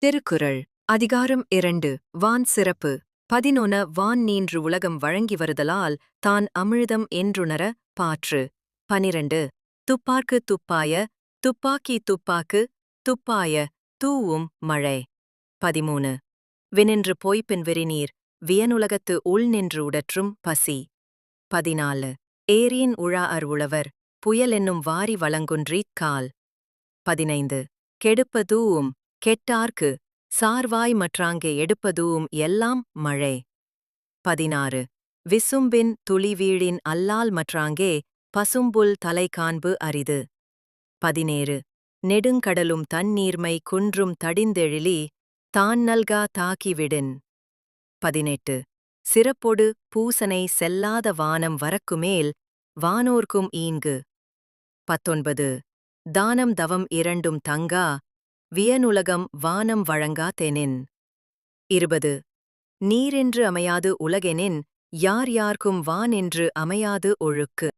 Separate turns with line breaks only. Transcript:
திருக்குறள் அதிகாரம் 2 வான் சிறப்பு 11 வான் நீன்று உலகம் வழங்கி வருதலால் தான் அமிழ்தம் என்றுணர பாற்று 12 துப்பார்க்கு துப்பாய துப்பாக்கி துப்பாக்கு துப்பாய தூவும் மழை 13 வினின்று போய்ப்பின் விரிநீர் வியனுலகத்து உள் நின்று உடற்றும் பசி 14 ஏரியின் உழாஅர் உழவர் புயலென்னும் வாரி வளங்குன்றிக் கால் 15 கெடுப்பதூவும் கெட்டார்க்கு சார்வாய் மற்றாங்கே எடுப்பதூவும் எல்லாம் மழை 16 விசும்பின் துளிவீழின் அல்லால் மற்றாங்கே பசும்புல் தலை காண்பு அரிது 17 நெடுங்கடலும் தண்ணீர்மை குன்றும் தடிந்தெழிலி தான் நல்கா தாக்கிவிடின் 18 சிறப்பொடு பூசனை செல்லாத வானம் வரக்குமேல் வானோர்க்கும் ஈங்கு 19 தானம் தவம் இரண்டும் தங்கா வியனுலகம் வானம் வழங்கா தெனின் 20 நீரென்று அமையாது உலகெனின் யார் யார்க்கும் வானென்று அமையாது ஒழுக்கு